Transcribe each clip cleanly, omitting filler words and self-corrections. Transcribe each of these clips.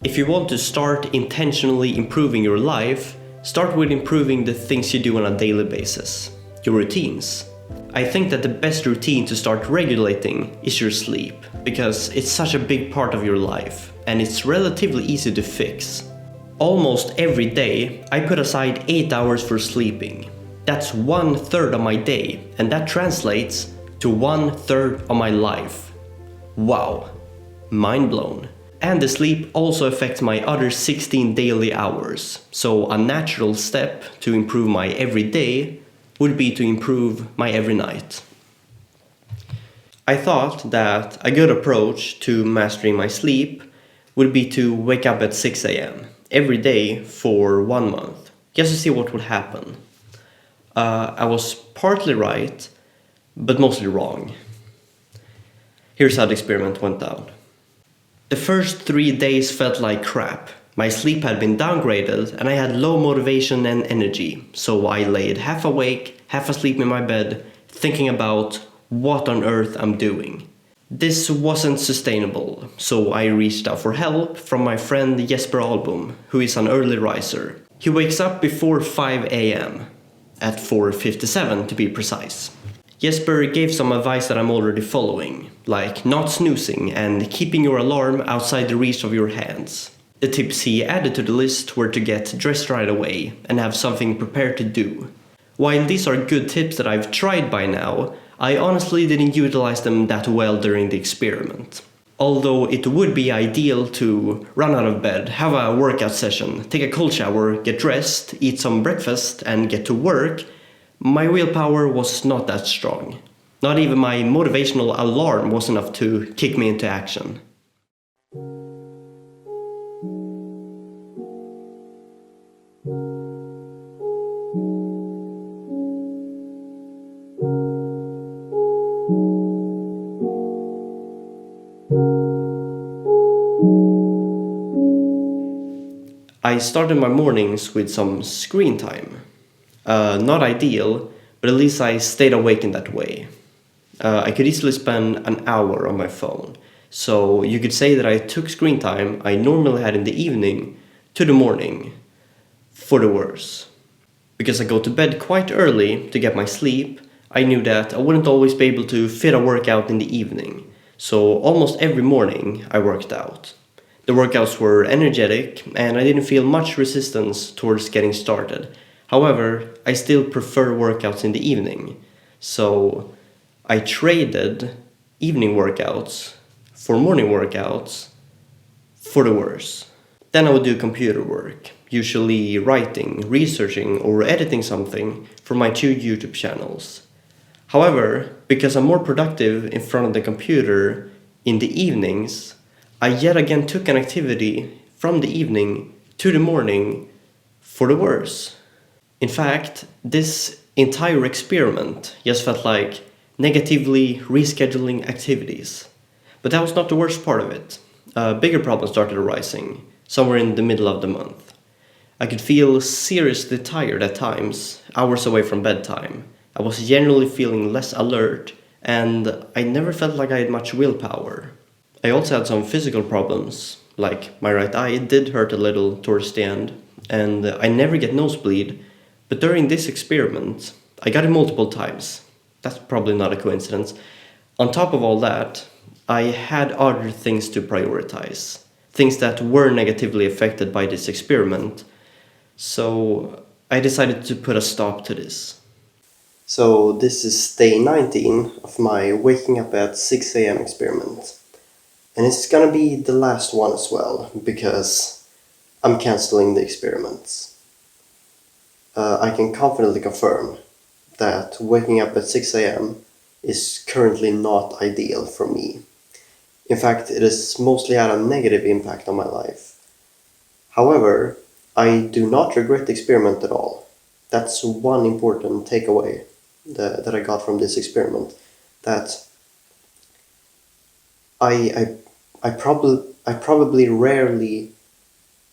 If you want to start intentionally improving your life, start with improving the things you do on a daily basis, your routines. I think that the best routine to start regulating is your sleep, because it's such a big part of your life, and it's relatively easy to fix. Almost every day, I put aside 8 hours for sleeping. That's 1/3 of my day, and that translates to 1/3 of my life. Wow, mind blown. And the sleep also affects my other 16 daily hours, so a natural step to improve my every day would be to improve my every night. I thought that a good approach to mastering my sleep would be to wake up at 6 a.m. every day for 1 month, just to see what would happen. I was partly right, but mostly wrong. Here's how the experiment went down. The first 3 days felt like crap. My sleep had been downgraded and I had low motivation and energy, so I laid half awake, half asleep in my bed, thinking about what on earth I'm doing. This wasn't sustainable, so I reached out for help from my friend Peralta, who is an early riser. He wakes up before 5 a.m. at 4:57 to be precise. Jesper gave some advice that I'm already following, like not snoozing and keeping your alarm outside the reach of your hands. The tips he added to the list were to get dressed right away and have something prepared to do. While these are good tips that I've tried by now, I honestly didn't utilize them that well during the experiment. Although it would be ideal to run out of bed, have a workout session, take a cold shower, get dressed, eat some breakfast and get to work, my willpower was not that strong. Not even my motivational alarm was enough to kick me into action. I started my mornings with some screen time. Not ideal, but at least I stayed awake in that way. I could easily spend an hour on my phone. So you could say that I took screen time I normally had in the evening to the morning, for the worse. Because I go to bed quite early to get my sleep, I knew that I wouldn't always be able to fit a workout in the evening. So almost every morning I worked out. The workouts were energetic and I didn't feel much resistance towards getting started. However, I still prefer workouts in the evening. So I traded evening workouts for morning workouts for the worse. Then I would do computer work, usually writing, researching or editing something for my 2 YouTube channels. However, because I'm more productive in front of the computer in the evenings, I yet again took an activity from the evening to the morning for the worse. In fact, this entire experiment just felt like negatively rescheduling activities. But that was not the worst part of it. Bigger problems started arising, somewhere in the middle of the month. I could feel seriously tired at times, hours away from bedtime. I was generally feeling less alert, and I never felt like I had much willpower. I also had some physical problems, like my right eye did hurt a little towards the end, and I never get nosebleed, but during this experiment, I got it multiple times. That's probably not a coincidence. On top of all that, I had other things to prioritize, things that were negatively affected by this experiment, so I decided to put a stop to this. So this is day 19 of my waking up at 6 a.m. experiment. And it's gonna be the last one as well, because I'm cancelling the experiments. I can confidently confirm that waking up at 6 a.m. is currently not ideal for me. In fact, it has mostly had a negative impact on my life. However, I do not regret the experiment at all. That's one important takeaway that I got from this experiment. That I probably rarely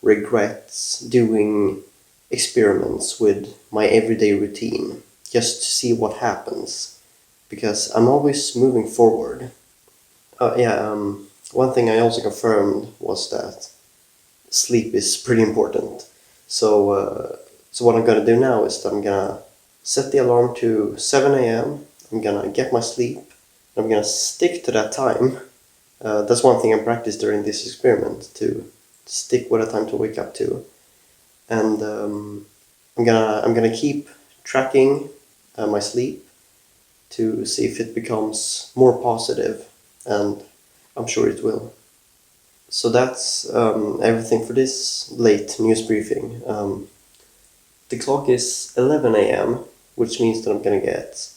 regret doing experiments with my everyday routine just to see what happens, because I'm always moving forward. One thing I also confirmed was that sleep is pretty important. So what I'm gonna do now is that I'm gonna set the alarm to 7 a.m. I'm gonna get my sleep. I'm gonna stick to that time. That's one thing I practiced during this experiment, to stick with a time to wake up to. And I'm gonna keep tracking my sleep to see if it becomes more positive, and I'm sure it will. So that's everything for this late news briefing. The clock is 11 a.m., which means that I'm gonna get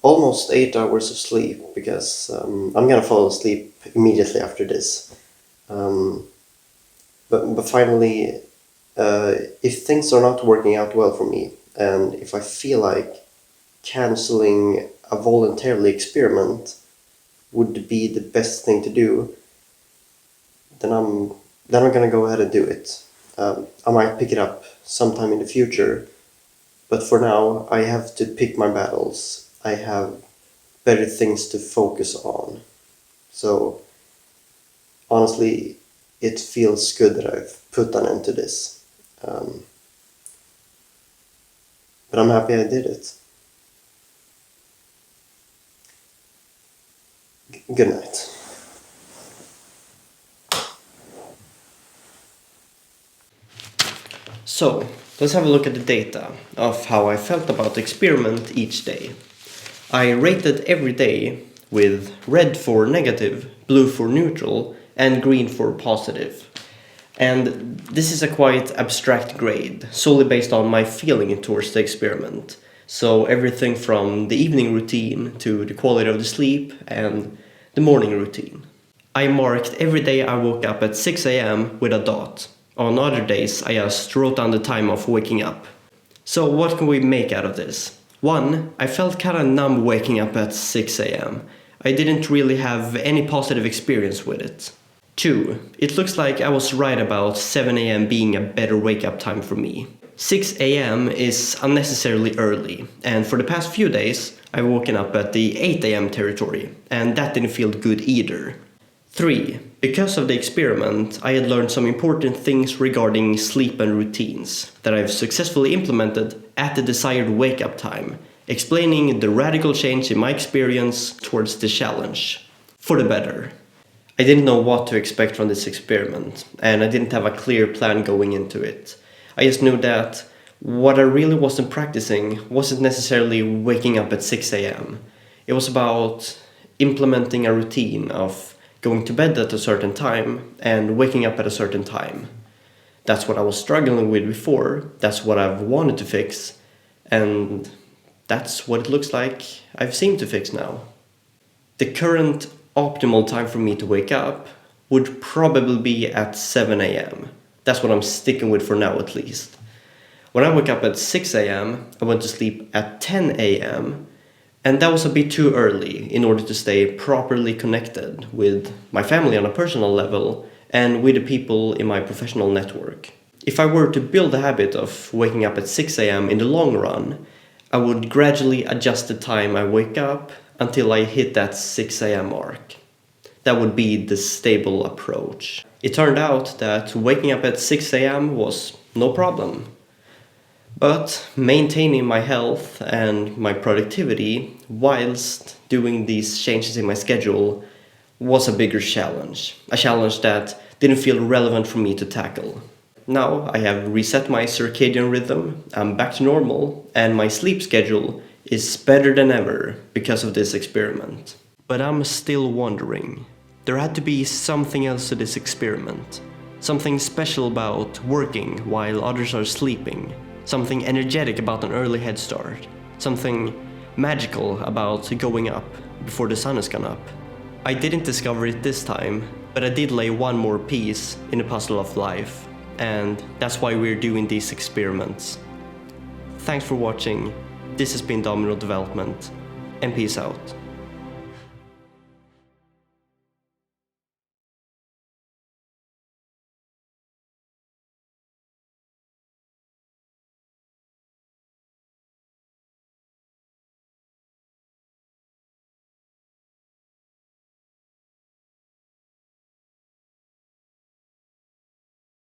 almost 8 hours of sleep, because I'm gonna fall asleep immediately after this. But finally, if things are not working out well for me, and if I feel like canceling a voluntary experiment would be the best thing to do, then I'm gonna go ahead and do it. I might pick it up sometime in the future, but for now I have to pick my battles. I have better things to focus on. So honestly, it feels good that I've put an end to this. But I'm happy I did it. Good night. So, let's have a look at the data of how I felt about the experiment each day. I rated every day with red for negative, blue for neutral, and green for positive. And this is a quite abstract grade, solely based on my feeling towards the experiment. So everything from the evening routine to the quality of the sleep and the morning routine. I marked every day I woke up at 6 a.m. with a dot. On other days, I just wrote down the time of waking up. So what can we make out of this? 1. I felt kinda numb waking up at 6 a.m. I didn't really have any positive experience with it. 2. It looks like I was right about 7 a.m. being a better wake-up time for me. 6 a.m. is unnecessarily early, and for the past few days, I've woken up at the 8 a.m. territory, and that didn't feel good either. 3. Because of the experiment, I had learned some important things regarding sleep and routines that I've successfully implemented at the desired wake-up time, explaining the radical change in my experience towards the challenge. For the better. I didn't know what to expect from this experiment, and I didn't have a clear plan going into it. I just knew that what I really wasn't practicing wasn't necessarily waking up at 6 a.m. It was about implementing a routine of going to bed at a certain time and waking up at a certain time. That's what I was struggling with before, that's what I've wanted to fix, and that's what it looks like I've seemed to fix now. The current optimal time for me to wake up would probably be at 7 a.m. That's what I'm sticking with for now, at least. When I woke up at 6 a.m., I went to sleep at 10 a.m., and that was a bit too early in order to stay properly connected with my family on a personal level and with the people in my professional network. If I were to build a habit of waking up at 6 a.m. in the long run, I would gradually adjust the time I wake up until I hit that 6 a.m. mark. That would be the stable approach. It turned out that waking up at 6 a.m. was no problem. But maintaining my health and my productivity whilst doing these changes in my schedule was a bigger challenge. A challenge that didn't feel relevant for me to tackle. Now I have reset my circadian rhythm, I'm back to normal, and my sleep schedule is better than ever because of this experiment. But I'm still wondering, there had to be something else to this experiment. Something special about working while others are sleeping. Something energetic about an early head start. Something magical about going up before the sun has gone up. I didn't discover it this time, but I did lay one more piece in the puzzle of life, and that's why we're doing these experiments. Thanks for watching. This has been Domino Development, and peace out.